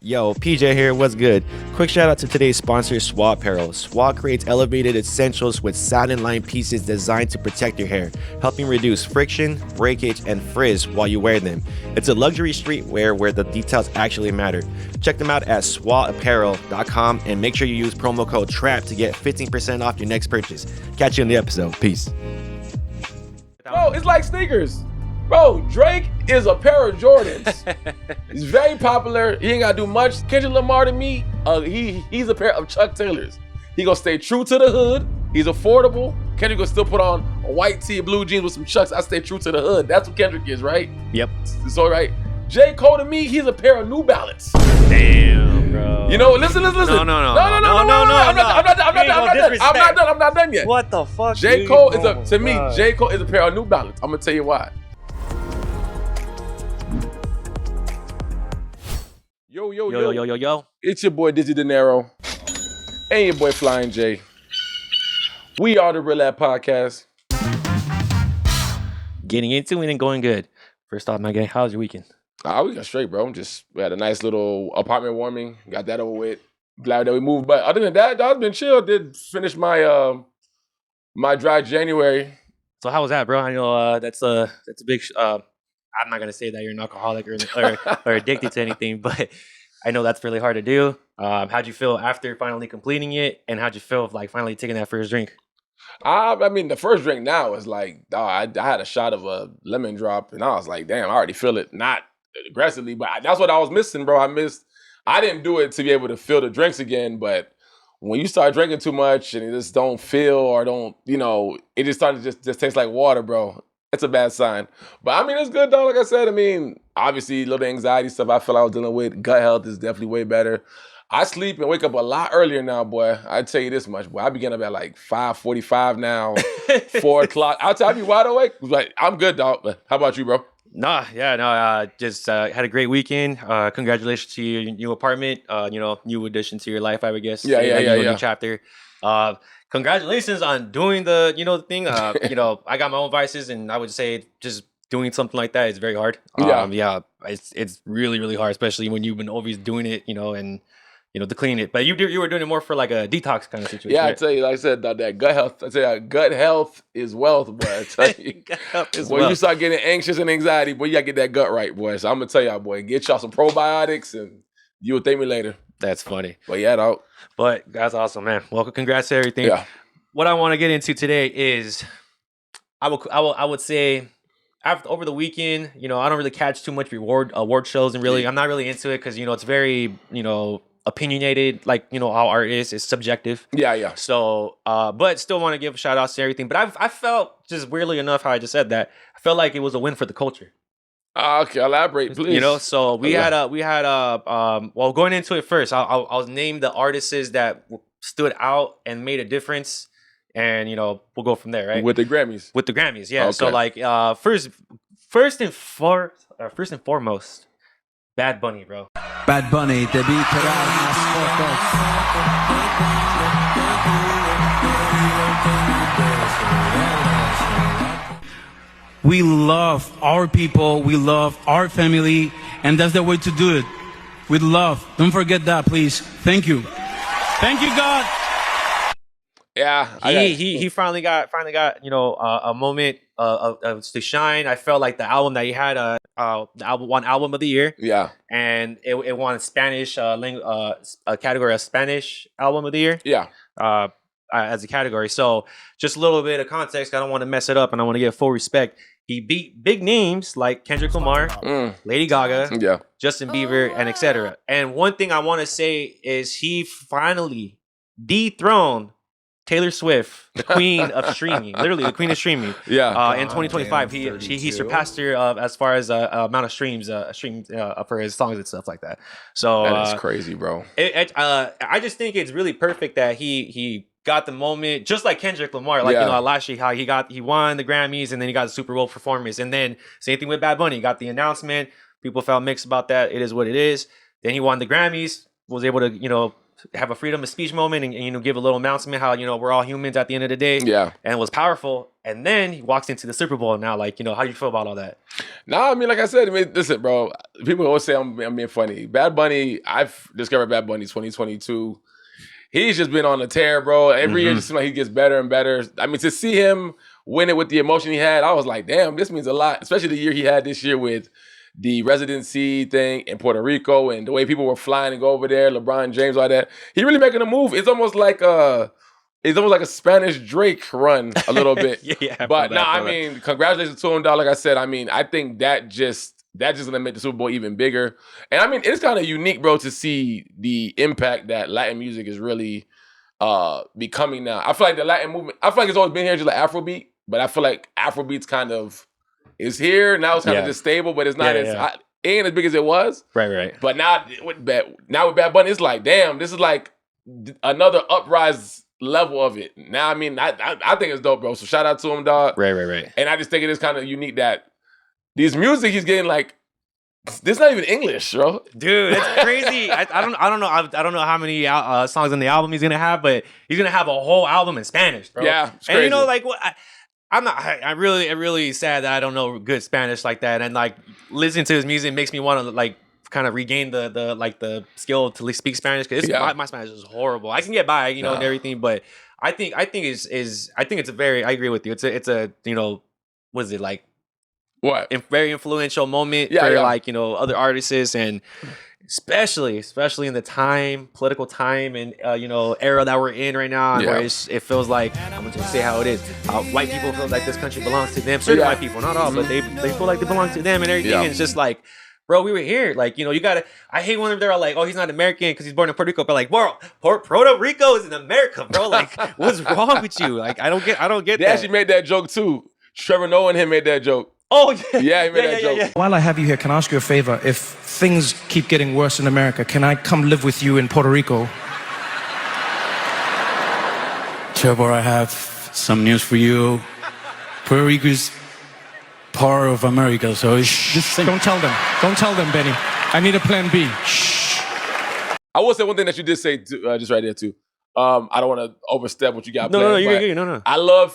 Yo, PJ here, what's good? Quick shout out to today's sponsor, SWA Apparel. SWA creates elevated essentials with satin lined pieces designed to protect your hair, helping reduce friction, breakage, and frizz while you wear them. It's a luxury streetwear where the details actually matter. Check them out at swapparel.com and make sure you use promo code TRAP to get 15% off your next purchase. Catch you in the episode. Peace. Bro, it's like sneakers. Bro, Drake is a pair of Jordans. He's very popular. He ain't gotta do much. Kendrick Lamar to me, he's a pair of Chuck Taylors. He gonna stay true to the hood. He's affordable. Kendrick gonna still put on a white tee, blue jeans with some Chucks. I stay true to the hood. That's what Kendrick is, right? Yep. So right. Jcole to me, he's a pair of New Balance. Damn, bro. You know, listen. No. I'm not done yet. What the fuck? Jcole is a pair of New Balance. I'm gonna tell you why. Yo. It's your boy Dizzy De Niro and your boy Flying J. We are the Real Ahh Podcast. Getting into it and going good. First off, my guy, how's your weekend? We got straight, bro. We had a nice little apartment warming. Got that over with. Glad that we moved. But other than that, dog's been chill. Did finish my my dry January. So how was that, bro? I know that's a big. I'm not gonna say that you're an alcoholic or addicted to anything, but I know that's really hard to do. How'd you feel after finally completing it, and how'd you feel like finally taking that first drink? I mean, the first drink now is like, I had a shot of a lemon drop, and I was like, damn, I already feel it. Not aggressively, but that's what I was missing, bro. I didn't do it to be able to feel the drinks again, but when you start drinking too much and it just don't feel or don't, it just started to just taste like water, bro. It's a bad sign. But I mean, it's good though. Like I said, I mean, obviously a little anxiety stuff I feel I was dealing with. Gut health is definitely way better. I sleep and wake up a lot earlier now, boy. I tell you this much, boy. I begin up at like 5:45 now, 4 o'clock. I'll tell you wide awake. Like, I'm good, dog. But how about you, bro? Just had a great weekend. Congratulations to your new apartment. New addition to your life, I would guess. Yeah. New chapter. Congratulations on doing the thing. I got my own vices, and I would say just doing something like that is very hard. It's really, really hard, especially when you've been always doing it, and to clean it. But you were doing it more for like a detox kind of situation. Yeah, right? I tell you, like I said, that gut health. I tell you, gut health is wealth, boy. I tell you, when you start getting anxious and anxiety, boy, you gotta get that gut right, boy. So I'm gonna tell y'all, boy, get y'all some probiotics, and you'll thank me later. That's funny. But yeah, dog. But that's awesome, man. Well, congrats to everything. Yeah. What I want to get into today is, I would say, over the weekend, I don't really catch too much award shows, and really, I'm not really into it because it's very opinionated. Like how art is, it's subjective. Yeah. So, but still want to give shout outs to everything. But I felt, just weirdly enough, how I just said that, I felt like it was a win for the culture. Okay, elaborate, please. So we had going into it first, I'll name the artists that stood out and made a difference, and we'll go from there, right? With the Grammys, yeah. Okay. So like first and foremost, Bad Bunny, bro. Bad Bunny, te vi pegar unas fotos. We love our people, we love our family, and that's the way to do it. With love. Don't forget that, please. Thank you. Thank you, God. Yeah, he finally got a moment to shine. I felt like the album that he had won album of the year. Yeah, and it won Spanish a category of Spanish album of the year. Yeah, as a category. So just a little bit of context. I don't want to mess it up, and I want to give full respect. He beat big names like Kendrick Lamar, Lady Gaga, Justin Bieber, and etc. And one thing I want to say is he finally dethroned Taylor Swift, the queen of streaming, literally the queen of streaming. Yeah. In 2025, he surpassed her as far as amount of streams for his songs and stuff like that. So that is crazy, bro. I just think it's really perfect that he got the moment, just like Kendrick Lamar. Like last year, how he won the Grammys and then he got the Super Bowl performance, and then same thing with Bad Bunny. He got the announcement. People felt mixed about that. It is what it is. Then he won the Grammys. Was able to have a freedom of speech moment and, you know, give a little announcement how, you know, we're all humans at the end of the day. Yeah. And it was powerful. And then he walks into the Super Bowl now. Like, you know, how do you feel about all that? Nah, I mean, like I said, listen, bro. People always say I'm being funny. Bad Bunny, I've discovered Bad Bunny 2022. He's just been on a tear, bro. Every year, it just seems like he gets better and better. I mean, to see him win it with the emotion he had, I was like, damn, this means a lot. Especially the year he had this year with the residency thing in Puerto Rico and the way people were flying to go over there, LeBron James, all that. He really making a move. It's almost like a Spanish Drake run a little bit. Yeah. But no, I mean, congratulations to him, dog. Like I said, I mean, I think that just gonna make the Super Bowl even bigger. And I mean, it's kind of unique, bro, to see the impact that Latin music is really becoming now. I feel like the Latin movement, I feel like it's always been here, just like Afrobeat, but I feel like Afrobeat's kind of is here. Now it's kind of just stable, but it's not it ain't as big as it was. Right. But now with Bad Bunny, it's like, damn, this is like another uprise level of it. Now, I mean, I think it's dope, bro. So shout out to him, dog. Right. And I just think it is kind of unique that these music he's getting, like, this not even English, bro. Dude, it's crazy. I don't know how many songs on the album he's gonna have, but he's gonna have a whole album in Spanish, bro. Yeah, it's and crazy. you know, like what. I'm really sad that I don't know good Spanish like that, and like listening to his music makes me want to like kind of regain the skill to speak Spanish because my Spanish is horrible. I can get by, you know, and everything, but I think it's a very, I agree with you. It's a you know, what is it like? What? Very influential moment for like, you know, other artists and especially in the political time and you know, era that we're in right now, where it feels like, I'm gonna just say how it is. White people feel like this country belongs to them. Certain white people, not all, but they feel like they belong to them and everything. And it's just like, bro, we were here. Like, you know, you gotta. I hate when they're like, oh, he's not American because he's born in Puerto Rico. But like, bro, Puerto Rico is in America, bro. Like, what's wrong with you? Like, I don't get. They actually made that joke too. Trevor Noah and him made that joke. Oh, yeah. Yeah, he made that joke. Yeah. While I have you here, can I ask you a favor? If things keep getting worse in America, can I come live with you in Puerto Rico? Trevor, I have some news for you. Puerto Rico is part of America, so it's just Don't tell them. Don't tell them, Benny. I need a plan B. Shh. I will say one thing that you did say just right there too. I don't want to overstep what you got planned. No, you're good. No.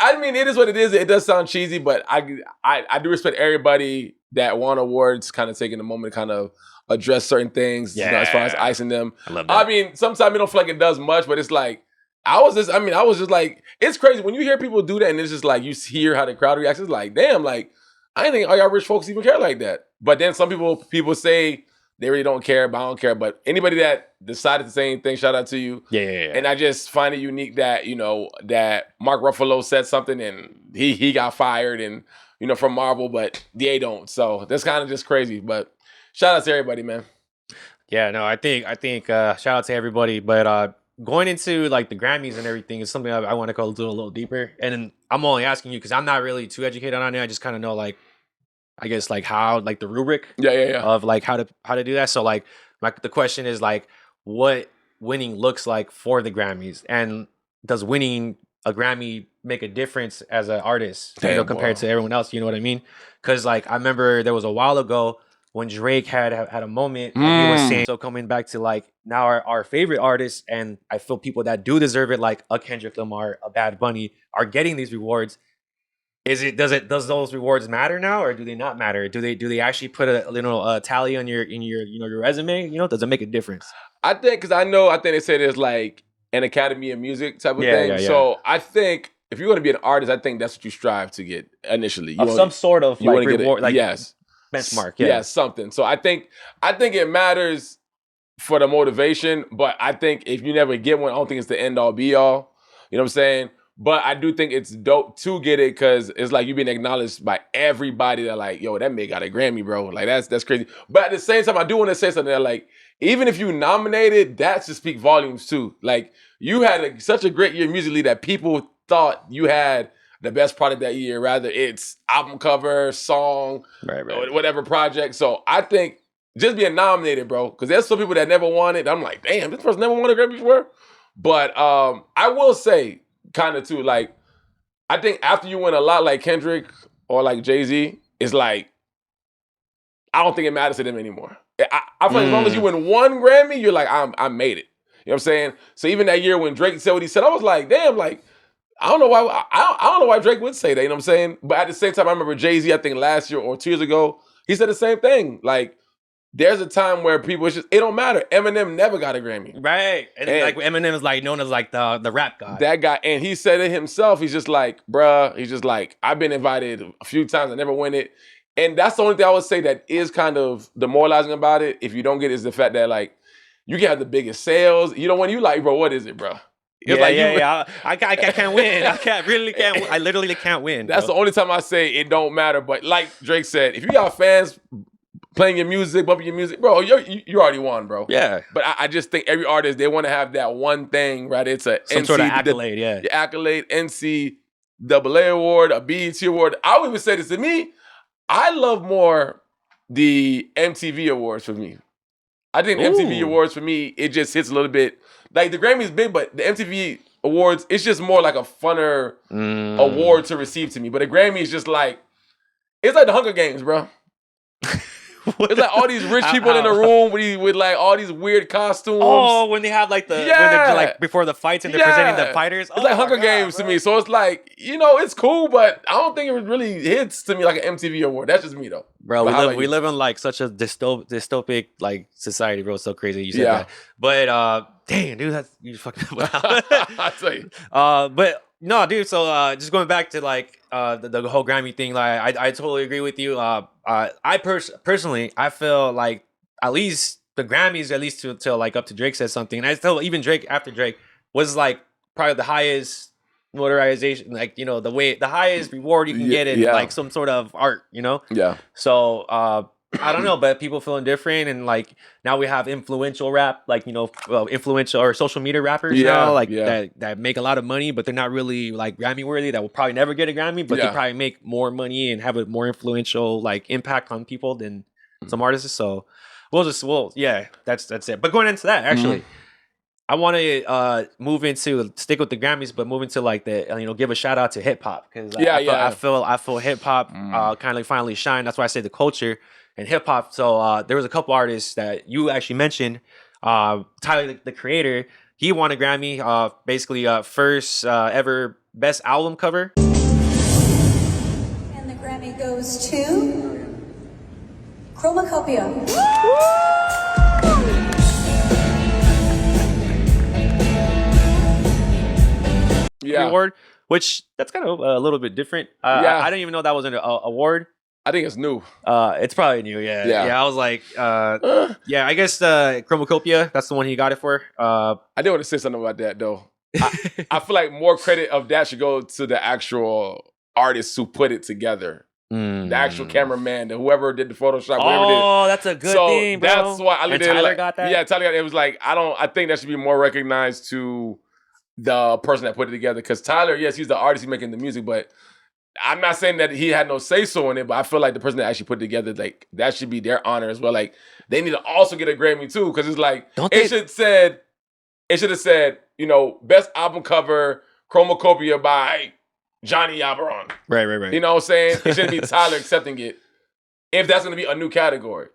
I mean, it is what it is. It does sound cheesy, but I do respect everybody that won awards, kind of taking a moment to kind of address certain things, you know, as far as icing them. I love that. I mean, sometimes it don't feel like it does much, but it's like, I was just like, it's crazy when you hear people do that and it's just like, you hear how the crowd reacts. It's like, damn, like, I didn't think all y'all rich folks even care like that. But then some people say they really don't care, but I don't care. But anybody that decided to say anything, shout out to you. Yeah. And I just find it unique that, you know, that Mark Ruffalo said something and he got fired and, you know, from Marvel, but they don't. So that's kind of just crazy. But shout out to everybody, man. Yeah, no, I think shout out to everybody. But going into like the Grammys and everything is something I want to go do a little deeper. And I'm only asking you because I'm not really too educated on it. I just kind of know like, I guess like how like the rubric of like how to do that. So like the question is like what winning looks like for the Grammys, and does winning a Grammy make a difference as an artist, you know, compared to everyone else? You know what I mean? Because like I remember there was a while ago when Drake had a moment and he was saying, so coming back to like now our favorite artists, and I feel people that do deserve it, like a Kendrick Lamar, a Bad Bunny, are getting these rewards. Does those rewards matter now, or do they not matter? Do they actually put a tally on your your resume? You know, does it make a difference? I think they say there's like an Academy of Music type of thing. Yeah. So I think if you're going to be an artist, I think that's what you strive to get initially. Some sort of like reward, like yes, benchmark. Yeah, something. So I think it matters for the motivation, but I think if you never get one, I don't think it's the end all be all. You know what I'm saying? But I do think it's dope to get it because it's like you've been acknowledged by everybody that like, yo, that man got a Grammy, bro. Like that's crazy. But at the same time, I do want to say something that like, even if you nominated, that should speak volumes too. Like you had such a great year musically that people thought you had the best product that year, rather it's album cover, song, or whatever project. So I think just being nominated, bro, because there's some people that never won it. I'm like, damn, this person never won a Grammy before. But I will say, kind of too, like, I think after you win a lot like Kendrick or like Jay-Z, it's like, I don't think it matters to them anymore. I feel like as long as you win one Grammy, you're like, I made it. You know what I'm saying? So even that year when Drake said what he said, I was like, damn, like, I don't know why I don't know why Drake would say that, you know what I'm saying? But at the same time, I remember Jay-Z, I think last year or 2 years ago, he said the same thing. Like, there's a time where people, it don't matter. Eminem never got a Grammy. Right. And like Eminem is like known as like the rap god. That guy, and he said it himself. He's just like, bruh, he's just like, I've been invited a few times, I never win it. And that's the only thing I would say that is kind of demoralizing about it, if you don't get it, is the fact that like, you can have the biggest sales. You don't win, you like, bro, what is it, bro? It's I can't win. I literally can't win. That's the only time I say it don't matter. But like Drake said, if you got fans playing your music, bumping your music, bro, you already won, bro. Yeah. But I just think every artist, they want to have that one thing, right? It's a some sort of accolade, the accolade, NCAA award, a BET award. I would even say this to me. I love more the MTV awards for me. I think the MTV awards for me, it just hits a little bit. Like the Grammys big, but the MTV awards, it's just more like a funner award to receive to me. But the Grammy is just like, it's like the Hunger Games, bro. It's like all these rich people in the room with like all these weird costumes. Oh, when they have like when they're like before the fights and they're presenting the fighters. It's like Hunger Games to me. So it's like, it's cool, but I don't think it really hits to me like an MTV award. That's just me though. Bro, we live in like such a dystopic like society, bro. It's so crazy you said that. But dang, dude, that's you fucking up. I tell you. But no, dude. So just going back to like the whole Grammy thing, like I totally agree with you. I personally, I feel like at least the Grammys, at least till like up to Drake said something, and I still even Drake after Drake was like probably the highest notarization, like the highest reward you can get in like some sort of art, Yeah. So I don't know, but people feeling different, and like now we have influential rap, like influential or social media rappers now, like that make a lot of money, but they're not really like Grammy worthy. That will probably never get a Grammy, but they probably make more money and have a more influential like impact on people than some artists. So that's it. But going into that, actually, I want to stick with the Grammys, but move into like the give a shout out to hip hop, because I feel hip hop kind of finally shine. That's why I say the culture and hip hop. So there was a couple artists that you actually mentioned. Tyler, the Creator, he won a Grammy. Basically, first ever best album cover. And the Grammy goes to Chromacopia. Award, which that's kind of a little bit different. I didn't even know that was an award. I think it's new. It's probably new. Yeah. I was like, I guess Chromacopia. That's the one he got it for. I did want to say something about that though. I feel like more credit of that should go to the actual artists who put it together. The actual cameraman, whoever did the Photoshop. Oh, that's a good thing, bro. That's why I Tyler got that. Yeah, Tyler got it. It was like I think that should be more recognized to the person that put it together, because Tyler, yes, he's the artist, he's making the music, but I'm not saying that he had no say-so in it, but I feel like the person that actually put it together, like, that should be their honor as well. Like, they need to also get a Grammy too, because it's like, it should have said, best album cover, Chromacopia by Johnny Albaron. Right. You know what I'm saying? It shouldn't be Tyler accepting it, if that's going to be a new category.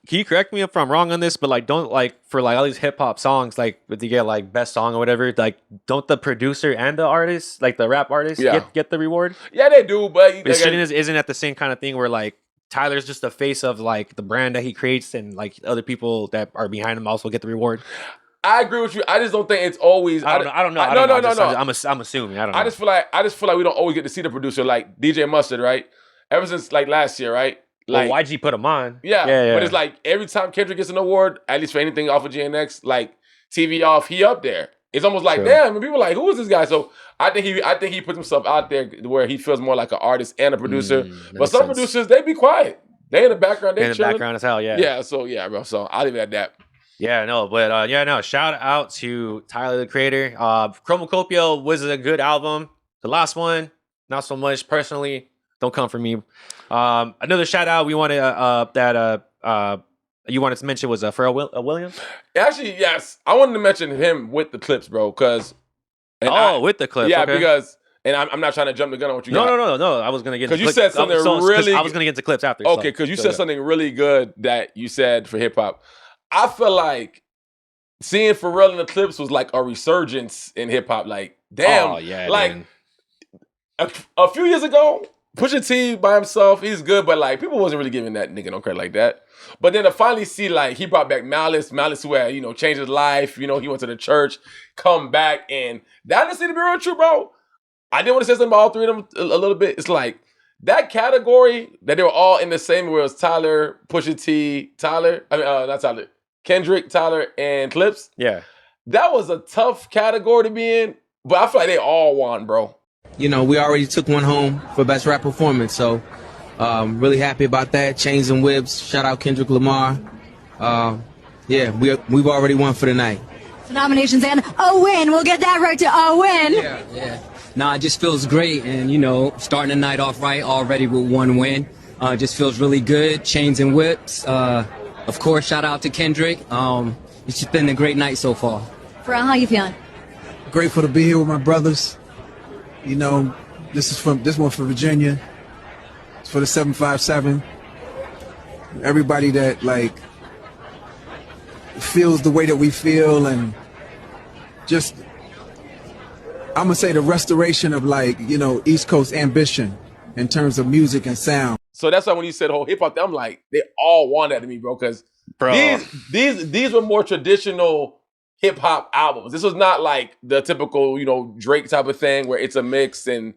Can you correct me if I'm wrong on this? But like, don't like for like all these hip hop songs, like if you get like best song or whatever, like don't the producer and the artist, like the rap artist, get the reward? Yeah, they do, but isn't that the same kind of thing where like Tyler's just the face of like the brand that he creates, and like other people that are behind him also get the reward? I agree with you. I just don't think it's always. I don't know. No. I'm assuming. I don't know. I just feel like we don't always get to see the producer, like DJ Mustard, right? Ever since like last year, right? Like, well, YG put him on. Yeah. But it's like every time Kendrick gets an award, at least for anything off of GNX, like TV off, he up there. It's almost like, damn, and people are like, who is this guy? So I think he puts himself out there where he feels more like an artist and a producer. But some producers, they be quiet. They in the background, they in the background as hell, yeah. Yeah, so yeah, bro. So I'll leave it at that. Yeah, no, but shout out to Tyler, the Creator. Chromacopia was a good album. The last one, not so much personally. Don't come for me. Another shout out we wanted you wanted to mention was Pharrell Williams. Actually, yes, I wanted to mention him with the Clipse, bro. With the Clipse, yeah, okay. because I'm not trying to jump the gun on what you got. No. I was gonna get because you said something really. I was gonna get to Clipse after. Okay, because you said something really good that you said for hip hop. I feel like seeing Pharrell in the Clipse was like a resurgence in hip hop. Like, damn, Oh, yeah, like dude. a few years ago, Pusha T by himself, he's good, but like people wasn't really giving that nigga no credit like that. But then to finally see like he brought back Malice who had, changed his life, he went to the church, come back, and that honestly to be real true, bro. I did want to say something about all three of them a little bit. It's like that category that they were all in the same, where it was Tyler, Pusha T, not Tyler, Kendrick, Tyler, and Clipse. Yeah. That was a tough category to be in, but I feel like they all won, bro. We already took one home for best rap performance, so really happy about that. Chains and Whips, shout out Kendrick Lamar. We've already won for the night. So nominations and a win. We'll get that right to a win. Yeah. Nah, it just feels great, and starting the night off right already with one win. Just feels really good. Chains and Whips. Of course, shout out to Kendrick. It's just been a great night so far. Pharrell, how you feeling? Grateful to be here with my brothers. This one for Virginia. It's for the 757. Everybody that feels the way that we feel, and just I'm gonna say the restoration of East Coast ambition in terms of music and sound. So that's why when you said whole hip hop, I'm like, they all won that to me, bro. Because these were more traditional hip hop albums. This was not like the typical, Drake type of thing where it's a mix and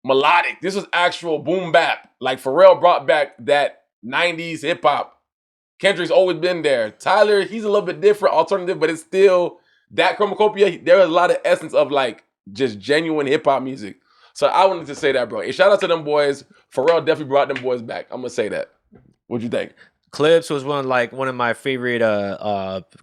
melodic. This was actual boom bap. Like Pharrell brought back that 90s hip hop. Kendrick's always been there. Tyler, he's a little bit different, alternative, but it's still that Chromacopia. There was a lot of essence of just genuine hip hop music. So I wanted to say that, bro. And shout out to them boys. Pharrell definitely brought them boys back. I'm gonna say that. What'd you think? Clipse was one of my favorite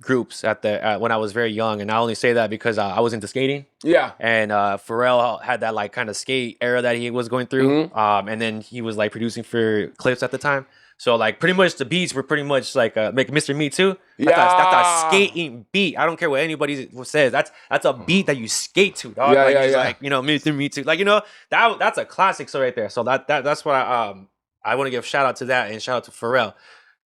groups when I was very young, and I only say that because I was into skating. Yeah. And Pharrell had that kind of skate era that he was going through, and then he was producing for Clipse at the time. So pretty much the beats were pretty much make Mr. Me Too. That's a skating beat. I don't care what anybody says. That's a beat that you skate to, dog. Mr. Me Too. That's a classic song right there. So that's what I want to give shout out to that, and shout out to Pharrell.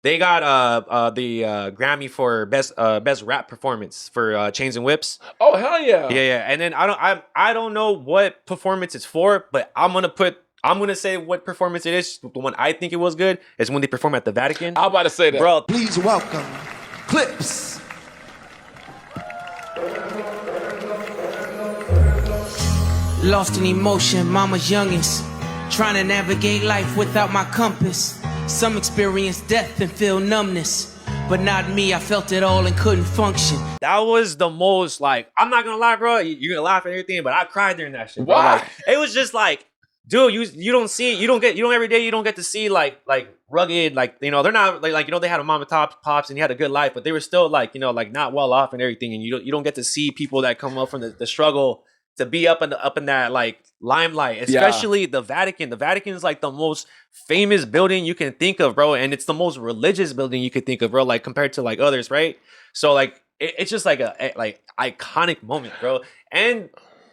They got the Grammy for best rap performance for Chains and Whips. Oh hell yeah! Yeah. And then I don't know what performance it's for, but I'm gonna say what performance it is. The one I think it was good is when they perform at the Vatican. I'm about to say that, bro. Please welcome Clipse. Lost in emotion, mama's youngest. Trying to navigate life without my compass. Some experience death and feel numbness. But not me, I felt it all and couldn't function. That was the most, I'm not gonna lie, bro. You're gonna laugh at everything, but I cried during that shit, bro. Why? It was just dude, you don't see, you don't every day, you don't get to see rugged, they're not they had a mom and pops and he had a good life, but they were still not well off and everything, and you don't get to see people that come up from the struggle to be up in that limelight, especially the Vatican. The Vatican is the most famous building you can think of, bro, and it's the most religious building you could think of, bro, compared to others, right? So it's just a iconic moment, bro. And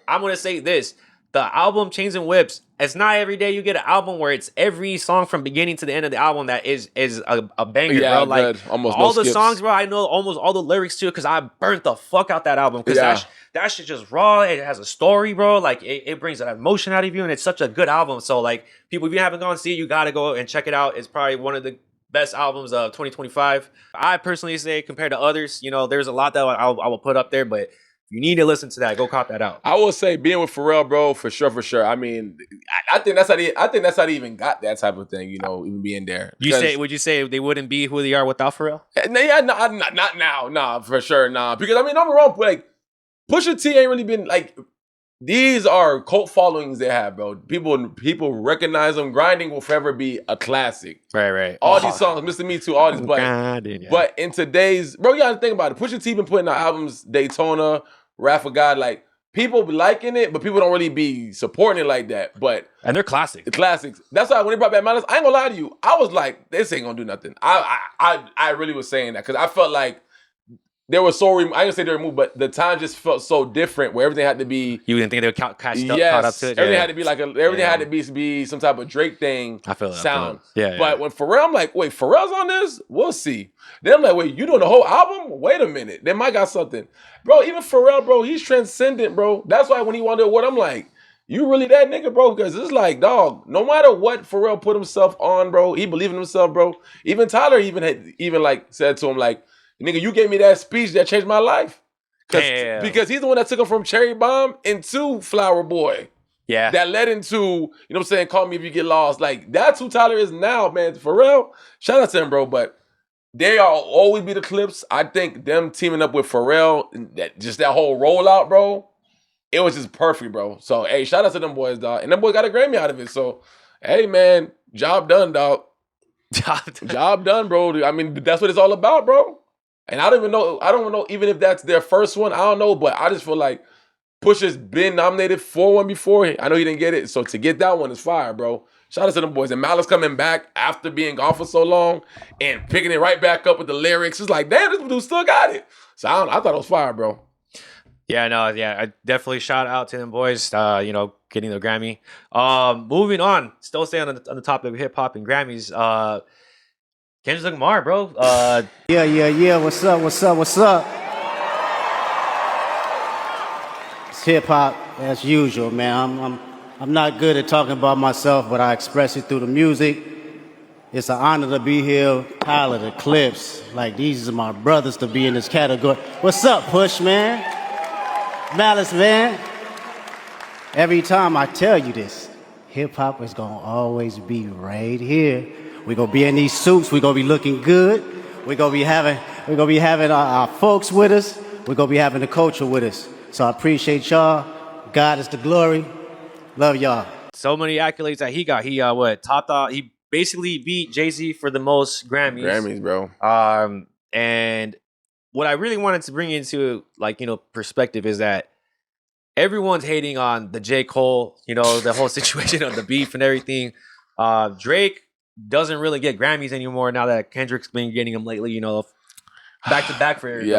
I'm gonna say this. The album Chains and Whips, it's not every day you get an album where it's every song from beginning to the end of the album that is a banger, bro. Good. Almost all no the skips. songs, bro, I know almost all the lyrics too, because I burnt the fuck out that album. Because that shit just raw. It has a story, bro. It brings that emotion out of you, and it's such a good album. So people, if you haven't gone to see it, you gotta go and check it out. It's probably one of the best albums of 2025. I personally say, compared to others, there's a lot that I will put up there, but you need to listen to that. Go cop that out. I will say, being with Pharrell, bro, for sure. I mean, I think that's how they even got that type of thing. Even being there. Would you say they wouldn't be who they are without Pharrell? Yeah, not now, nah, for sure, nah. Because don't get me wrong, Pusha T ain't really been these are cult followings they have, bro. People recognize them. Grinding will forever be a classic. Right. All these songs, Mr. Me Too, all these, but in today's, bro, you gotta think about it. Pusha T been putting out albums, Daytona, Wrath of God, people be liking it, but people don't really be supporting it like that. And they're classics. Classics. That's why when they brought back Malice, I ain't gonna lie to you, I was like, this ain't gonna do nothing. I really was saying that because I felt like they were so I didn't say they were removed, but the time just felt so different where everything had to be. You didn't think they would caught up to it? Everything had to be everything had to be some type of Drake thing. I feel sound. Yeah. But when Pharrell, I'm like, wait, Pharrell's on this? We'll see. Then I'm like, wait, you doing the whole album? Wait a minute. Then Mike got something, bro. Even Pharrell, bro, he's transcendent, bro. That's why when he won the award, I'm like, you really that nigga, bro? Because it's like, dog, no matter what Pharrell put himself on, bro, he believed in himself, bro. Even Tyler even like said to him, like, nigga, you gave me that speech that changed my life. Because he's the one that took him from Cherry Bomb into Flower Boy. Yeah. That led into, you know what I'm saying, Call Me If You Get Lost. Like, that's who Tyler is now, man. Pharrell, shout out to him, bro. But they are always be the Clipse. I think them teaming up with Pharrell, that whole rollout, bro, it was just perfect, bro. So, hey, shout out to them boys, dog. And them boys got a Grammy out of it. So, hey, man, job done, dog. Job done, bro. I mean, that's what it's all about, bro. And I don't even know even if that's their first one. I don't know, but I just feel like Pusha's been nominated for one before. I know he didn't get it. So to get that one is fire, bro. Shout out to them boys. And Malice coming back after being gone for so long and picking it right back up with the lyrics. It's like, damn, this dude still got it. So I thought it was fire, bro. Yeah, I definitely shout out to them boys, getting the Grammy. Moving on, still staying on the topic of hip hop and Grammys. Kendrick Lamar, bro. Yeah. What's up? It's hip hop as usual, man. I'm not good at talking about myself, but I express it through the music. It's an honor to be here. Tyler, the Clipse, like these are my brothers to be in this category. What's up, Push, man? Malice, man. Every time I tell you this, hip hop is gonna always be right here. We're gonna be in these suits, we're gonna be looking good, we're gonna be having our folks with us, we're gonna be having the culture with us. So I appreciate y'all. God is the glory. Love y'all. So many accolades that he got. He topped out. He basically beat Jay-Z for the most Grammys. Grammys, bro. And what I really wanted to bring into perspective is that everyone's hating on the Jcole, the whole situation of the beef and everything. Drake doesn't really get Grammys anymore now that Kendrick's been getting them lately, back to back for the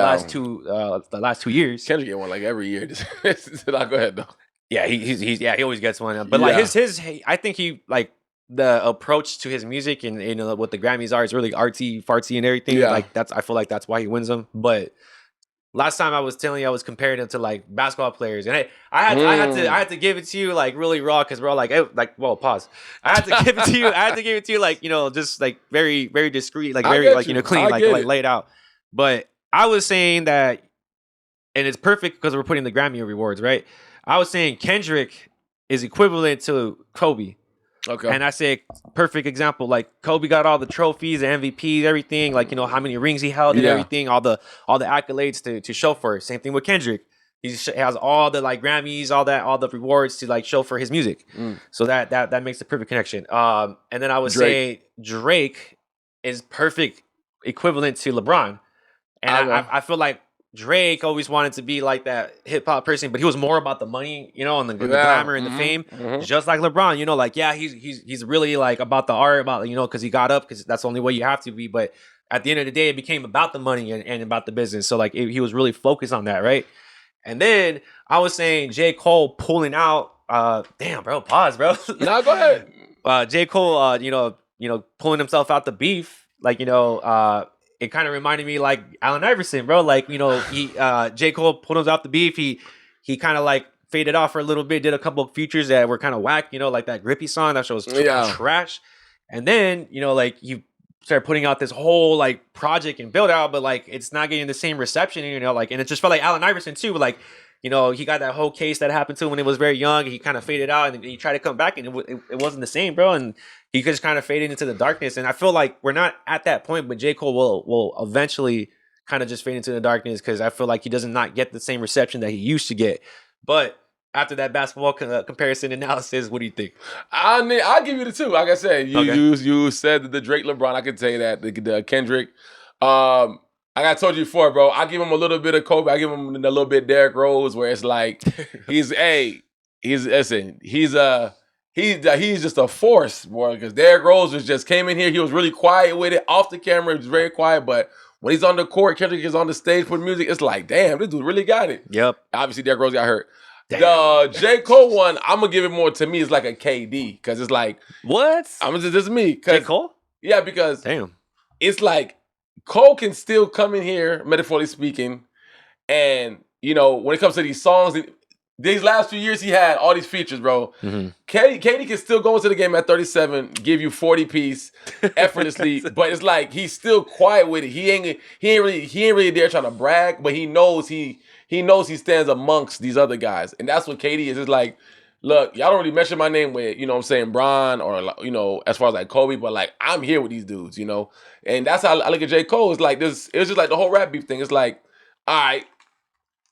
last 2 years. Kendrick get one like every year. Go ahead though. Yeah, he always gets one. But I think the approach to his music and what the Grammys are is really artsy, fartsy, and everything. Yeah. I feel like that's why he wins them. But last time I was telling you, I was comparing him to basketball players, and I had to give it to you really raw because we're all pause. I had to give it to you. I had to give it to you just very very discreet, clean, laid out. But I was saying that, and it's perfect because we're putting the Grammy rewards, right? I was saying Kendrick is equivalent to Kobe. Okay. And I said, perfect example, Kobe got all the trophies, the MVPs, everything, how many rings he held and everything, all the accolades to show for it. Same thing with Kendrick. He has all the Grammys, all the rewards to show for his music. So that makes the perfect connection. And then I would say Drake is perfect equivalent to LeBron. And I feel like Drake always wanted to be like that hip hop person, but he was more about the money, and the glamour and the fame, just like LeBron. He's really about the art, about because he got up, because that's the only way you have to be. But at the end of the day, it became about the money and about the business. So he was really focused on that, right? And then I was saying Jcole pulling out. Damn, bro, pause, bro. No, go ahead. Jcole, pulling himself out the beef, it kind of reminded me Allen Iverson, bro. Jcole pulled him out the beef. He kind of faded off for a little bit, did a couple of features that were kind of whack, like that Grippy song. That show was trash. And then, you started putting out this whole project and build out, but it's not getting the same reception, and it just felt like Allen Iverson too. He got that whole case that happened to him when he was very young. He kind of faded out, and he tried to come back, and it wasn't the same, bro. And he just kind of faded into the darkness. And I feel like we're not at that point, but Jcole will eventually kind of just fade into the darkness, because I feel like he does not get the same reception that he used to get. But after that basketball comparison analysis, what do you think? I'll give you the two. Like I said, you said the Drake LeBron. I can tell you that the Kendrick. I told you before, bro. I give him a little bit of Kobe. I give him a little bit Derrick Rose, where it's he's just a force, boy. Because Derrick Rose just came in here. He was really quiet with it. Off the camera, he was very quiet. But when he's on the court, Kendrick is on the stage putting music. It's like, damn, this dude really got it. Yep. Obviously, Derrick Rose got hurt. Damn. The J. Cole one, I'm gonna give it more to me. It's like a KD because it's like what? This is me. J. Cole? Yeah, because damn, it's like Cole can still come in here, metaphorically speaking, and when it comes to these songs, these last few years he had all these features, bro. Mm-hmm. KD can still go into the game at 37, give you 40 piece effortlessly, but it's like he's still quiet with it. He ain't really there trying to brag, but he knows he stands amongst these other guys, and that's what KD is. It's like, look, y'all don't really mention my name with, what I'm saying, Bron or, as far as like Kobe, but like I'm here with these dudes, and that's how I look at J. Cole. It's like this. It's just like the whole rap beef thing. It's like, all right,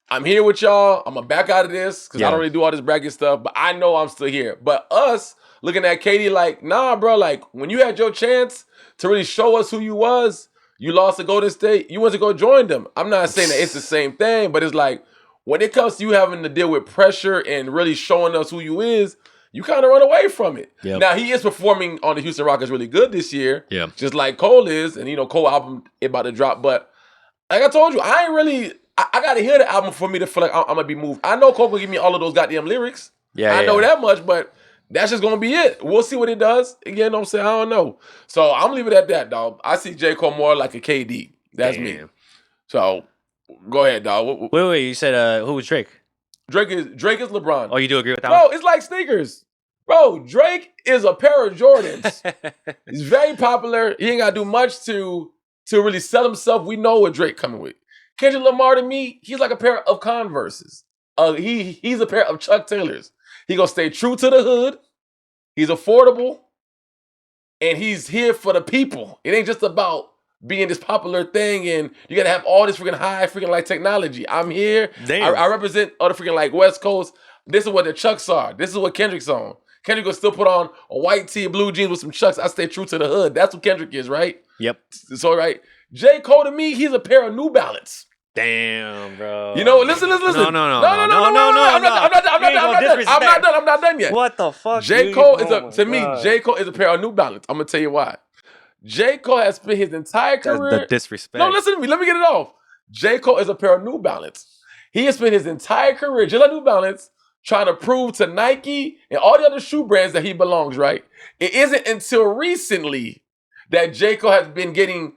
I'm here with y'all. I'm gonna back out of this because I don't really do all this bragging stuff, but I know I'm still here. But us looking at KD like, nah, bro, like when you had your chance to really show us who you was, you lost to Golden State, you went to go join them. I'm not saying that it's the same thing, but it's like when it comes to you having to deal with pressure and really showing us who you is, you kind of run away from it. Yep. Now, he is performing on the Houston Rockets really good this year, just like Cole is, and Cole album about to drop, but like I told you, I ain't really... I gotta hear the album for me to feel like I'm gonna be moved. I know Cole gonna give me all of those goddamn lyrics. I know that much, but that's just gonna be it. We'll see what it does. Again, you know what I'm saying? I don't know. So I'm leaving it at that, dog. I see J. Cole more like a KD. That's me. So go ahead, dog. Wait. You said who was Drake? Drake is LeBron. Oh, you do agree with that Bro, one? it's like sneakers. Bro, Drake is a pair of Jordans. He's very popular. He ain't gotta do much to really sell himself. We know what Drake coming with. Kendrick Lamar, to me, he's like a pair of Converses. He's a pair of Chuck Taylors. He gonna stay true to the hood. He's affordable. And he's here for the people. It ain't just about being this popular thing and you gotta have all this freaking high freaking like technology. I'm here. I represent other freaking like West Coast. This is what the Chucks are. This is what Kendrick's on. Kendrick will still put on a white tee, blue jeans with some Chucks. I stay true to the hood. That's what Kendrick is, right? Yep. So, right. J. Cole to me, he's a pair of New Balance. Damn, bro. Listen. No. I'm not done yet. What the fuck? J. Cole J. Cole is a pair of New Balance. I'm gonna tell you why. J. Cole has spent his entire career. That's the disrespect. No, listen to me. Let me get it off. J. Cole is a pair of New Balance. He has spent his entire career, just like New Balance, trying to prove to Nike and all the other shoe brands that he belongs, right? It isn't until recently that J. Cole has been getting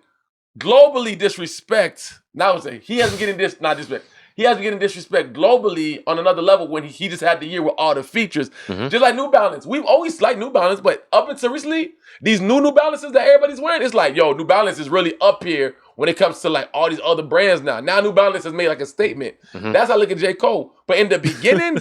globally disrespect. Now he hasn't getting disrespect. He has been getting disrespect globally on another level when he just had the year with all the features. Mm-hmm. Just like New Balance. We've always liked New Balance, but up until recently, these New Balances that everybody's wearing, it's like, yo, New Balance is really up here when it comes to like all these other brands now. Now New Balance has made like a statement. Mm-hmm. That's how I look at J. Cole. But in the beginning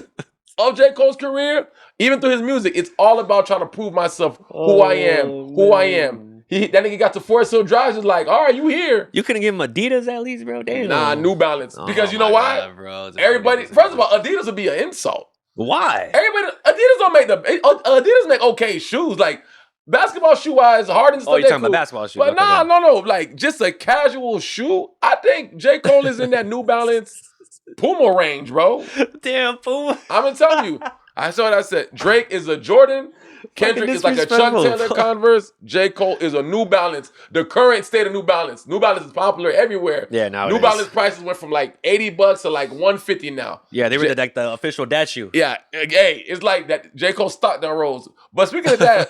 of J. Cole's career, even through his music, it's all about trying to prove myself who I am. That nigga got to Forest Hill Drive, just like, all right, you here. You couldn't give him Adidas at least, bro? Damn. Nah, New Balance. Because you know why? God, bro. Everybody, first of all, Adidas would be an insult. Why? Adidas make okay shoes. Like, basketball shoe-wise, Harden's stuff. Oh, you're talking about basketball shoes. But no. Like, just a casual shoe. I think J. Cole is in that New Balance Puma range, bro. Damn, Puma. I'm going to tell you. I saw what I said. Drake is a Jordan. Kendrick is like a Chuck Taylor Converse. J. Cole is a New Balance. The current state of New Balance. New Balance is popular everywhere. Yeah, now New Balance prices went from like $80 to like $150 now. Yeah, they were like the official dad shoe. Yeah, hey, it's like that. J. Cole stock down rose. But speaking of that,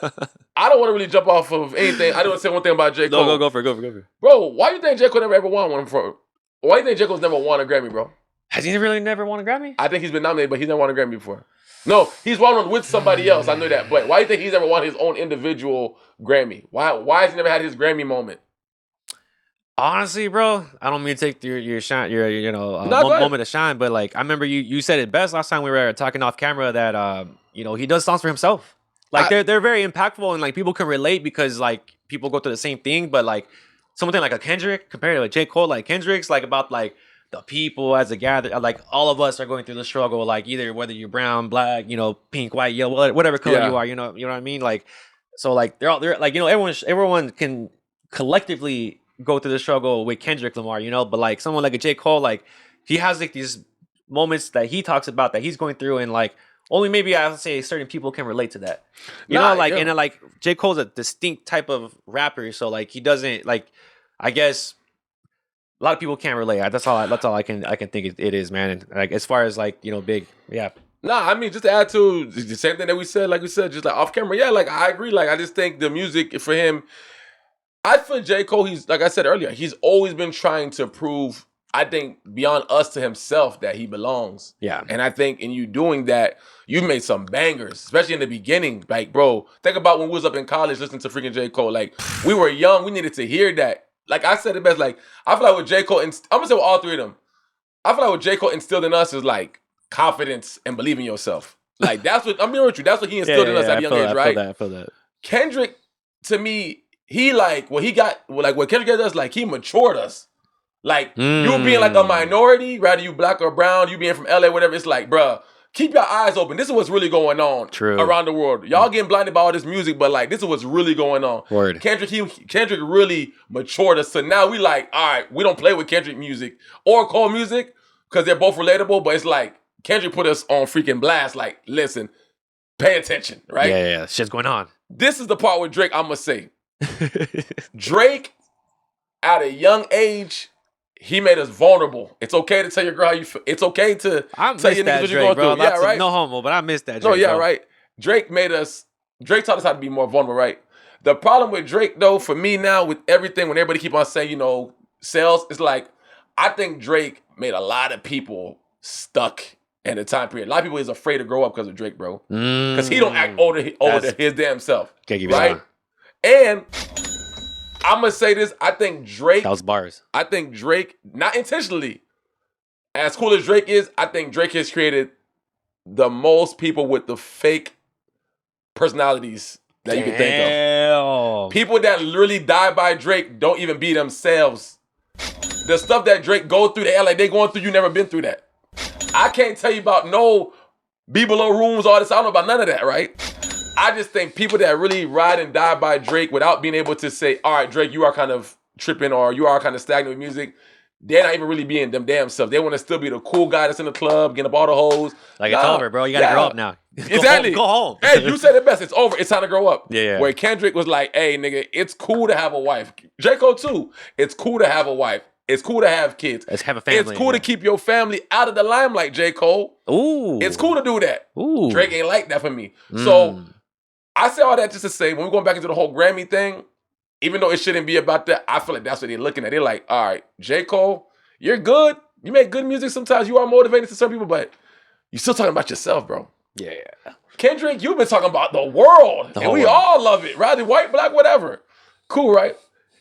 I don't want to really jump off of anything. I don't want to say one thing about J. Cole. No, go for it. Bro, why do you think J. Cole never ever won one for? Why do you think J. Cole's never won a Grammy, bro? Has he really never won a Grammy? I think he's been nominated, but he's never won a Grammy before. No, he's won one with somebody else. I know that. But why do you think he's never won his own individual Grammy? Why has he never had his Grammy moment? Honestly, bro, I don't mean to take your shine, moment to shine, but like I remember you said it best last time we were talking off camera that he does songs for himself. Like they're very impactful and like people can relate because like people go through the same thing, but like something like a Kendrick compared to a J. Cole, like Kendrick's like about like the people as a gather, like all of us are going through the struggle, like either whether you're brown, black, pink, white, yellow, whatever color you are, you know what I mean? Like, so like they're like, everyone can collectively go through the struggle with Kendrick Lamar, but like someone like a J. Cole, like he has like these moments that he talks about that he's going through and like only maybe I would say certain people can relate to that. And then like J. Cole's a distinct type of rapper. So like he doesn't like, I guess a lot of people can't relate. That's all I can think it is, man. And like as far as like, you know, big, yeah. Nah, I mean, just to add to the same thing that we said, like we said, just like off camera. Yeah, like I agree. Like I just think the music for him, I feel Jcole, he's like I said earlier, he's always been trying to prove, I think, beyond us to himself that he belongs. Yeah. And I think in you doing that, you've made some bangers, especially in the beginning. Like, bro, think about when we was up in college listening to freaking Jcole. Like, we were young, we needed to hear that. Like I said it best, like, I feel like with Jcole, and I'm gonna say with all three of them, I feel like what Jcole instilled in us is like confidence and believe in yourself. Like that's what I'm being with you. That's what he instilled in us at a young age, right? I feel that. Kendrick, to me, he like what Kendrick does, like he matured us. Like you being like a minority, rather you black or brown, you being from LA, whatever. It's like, bruh, keep your eyes open. This is what's really going on around the world. Y'all getting blinded by all this music, but like this is what's really going on. Word. Kendrick really matured us. So now we like, all right, we don't play with Kendrick music or Cole music because they're both relatable, but it's like Kendrick put us on freaking blast. Like, listen, pay attention, right? Yeah. Shit's going on. This is the part with Drake I'm gonna say. Drake, at a young age, he made us vulnerable. It's okay to tell your girl how you feel. It's okay to tell your niggas what you're going through. Yeah, right? No homo, but I missed that Drake. No, yeah, bro. right. Drake taught us how to be more vulnerable, right? The problem with Drake, though, for me now, with everything, when everybody keep on saying, you know, sales, it's like, I think Drake made a lot of people stuck in the time period. A lot of people is afraid to grow up because of Drake, bro. Because he don't act older than his damn self. Can't give you right? that. And I'm going to say this. I think Drake. That was bars. I think Drake, not intentionally, as cool as Drake is, I think Drake has created the most people with the fake personalities that you can think of. People that literally die by Drake don't even be themselves. The stuff that Drake go through, they going through, you never been through that. I can't tell you about no be below rooms, all this. I don't know about none of that, right? I just think people that really ride and die by Drake without being able to say, all right, Drake, you are kind of tripping or you are kind of stagnant with music, they're not even really being them damn self. They want to still be the cool guy that's in the club, getting up all the hoes. Like it's over, bro. You got to grow up now. Exactly. Go home. Hey, you said it best. It's over. It's time to grow up. Yeah. Where Kendrick was like, hey, nigga, it's cool to have a wife. Jcole too. It's cool to have a wife. It's cool to have kids. Let's have a family. It's cool to keep your family out of the limelight, Jcole. Ooh. It's cool to do that. Ooh. Drake ain't like that for me. So I say all that just to say, when we're going back into the whole Grammy thing, even though it shouldn't be about that, I feel like that's what they're looking at. They're like, all right, Jcole, you're good. You make good music sometimes. You are motivating to some people, but you're still talking about yourself, bro. Yeah. Kendrick, you've been talking about the world. And we all love it. Rather white, black, whatever. Cool, right?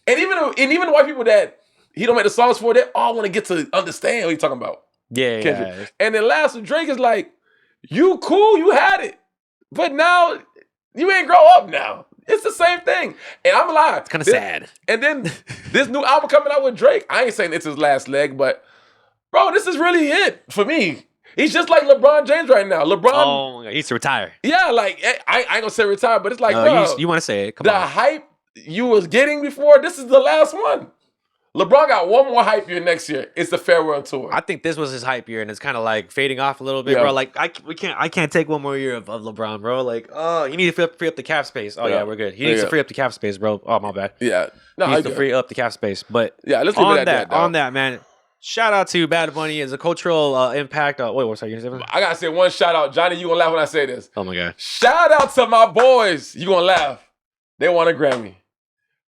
And even the white people that he don't make the songs for, they all want to get to understand what he's talking about. Yeah, Kendrick. yeah. And then last with Drake is like, you cool, you had it. But now, you ain't grow up now. It's the same thing. And I'm lying. It's kind of sad. And then this new album coming out with Drake, I ain't saying it's his last leg, but bro, this is really it for me. He's just like LeBron James right now. LeBron. Oh, he needs to retire. Yeah, like, I ain't gonna say retire, but it's like, bro. You want to say it. Come the on. hype you was getting before, this is the last one. LeBron got one more hype year next year. It's the farewell tour. I think this was his hype year, and it's kind of like fading off a little bit, bro. Like I can't take one more year of LeBron, bro. Like, oh, you need to free up the cap space. Oh yeah, we're good. He needs to free up the cap space, bro. Oh my bad. Yeah, no, he needs to free up the cap space. But yeah, let's leave it at that. On that, man. Shout out to Bad Bunny as a cultural impact. Wait, what's that? You gonna say? I gotta say one shout out, Johnny. You gonna laugh when I say this? Oh my god! Shout out to my boys. You gonna laugh? They won a Grammy.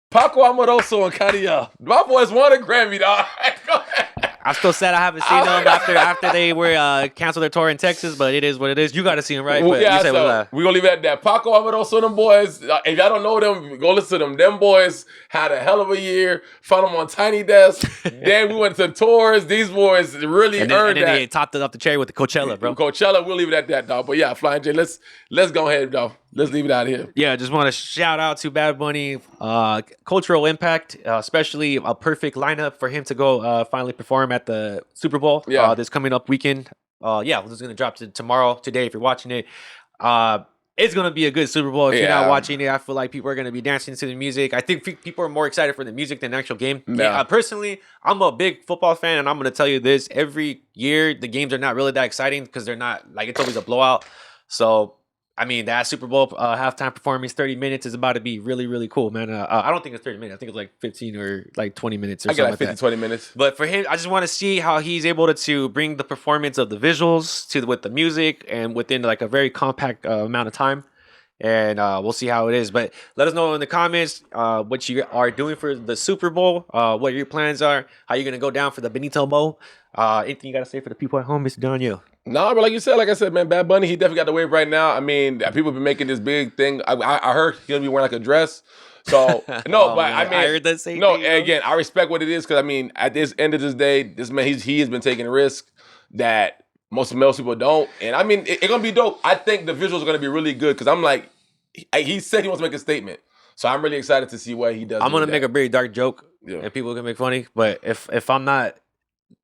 Paco Amoroso and Cadia. My boys won a Grammy, dog. Go ahead. I'm still sad I haven't seen them after they were canceled their tour in Texas, but it is what it is. You got to see them, right? But yeah, so we're going to leave it at that. Paco Amoroso, them boys, if y'all don't know them, go listen to them. Them boys had a hell of a year. Found them on Tiny Desk. Then we went to tours. These boys really earned that. And then they topped it up the cherry with the Coachella, bro. Coachella, we'll leave it at that, dog. But yeah, Flying J, let's go ahead, dog. Let's leave it out here. Yeah, I just want to shout out to Bad Bunny. Cultural impact, especially a perfect lineup for him to go finally perform at the Super Bowl this coming up weekend. This is going to drop today if you're watching it. It's going to be a good Super Bowl. If you're not watching it, I feel like people are going to be dancing to the music. I think people are more excited for the music than the actual game. Yeah. Personally, I'm a big football fan, and I'm going to tell you this. Every year, the games are not really that exciting because they're not, like, it's always a blowout. So I mean, that Super Bowl halftime performance, 30 minutes, is about to be really, really cool, man. I don't think it's 30 minutes. I think it's like 15 or like 20 minutes or something like like 50, that. 20 minutes. But for him, I just want to see how he's able to bring the performance of the visuals with the music and within like a very compact amount of time. And we'll see how it is. But let us know in the comments what you are doing for the Super Bowl, what your plans are, how you're going to go down for the Benito Bowl. Anything you got to say for the people at home, Mr. Daniel? No, but like I said, man, Bad Bunny, he definitely got the wave right now. I mean, people have been making this big thing. I heard he's going to be wearing like a dress. So, no, but I mean, I heard that same no, thing, and again, I respect what it is because, I mean, at this end of this day, this man, he has been taking risks that most people don't. And I mean, it's going to be dope. I think the visuals are going to be really good because I'm like, he said he wants to make a statement. So I'm really excited to see what he does. I'm going to make a very dark joke and people can make funny. But if I'm not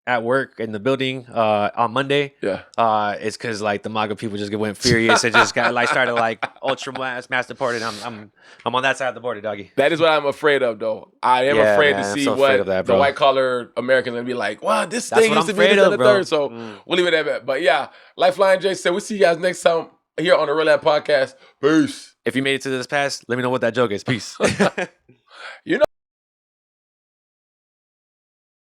at work in the building on Monday, it's because like the MAGA people just went furious and just got like started like ultra master party. I'm on that side of the border, doggy. That is what I'm afraid of, though. I am afraid to see what the white collar Americans gonna be like. Wow, this thing used to be this and the third. So we'll leave it at that. But yeah, Lifeline J said we'll see you guys next time here on the Real Ahh Podcast. Peace. If you made it to this pass, let me know what that joke is. Peace. You know.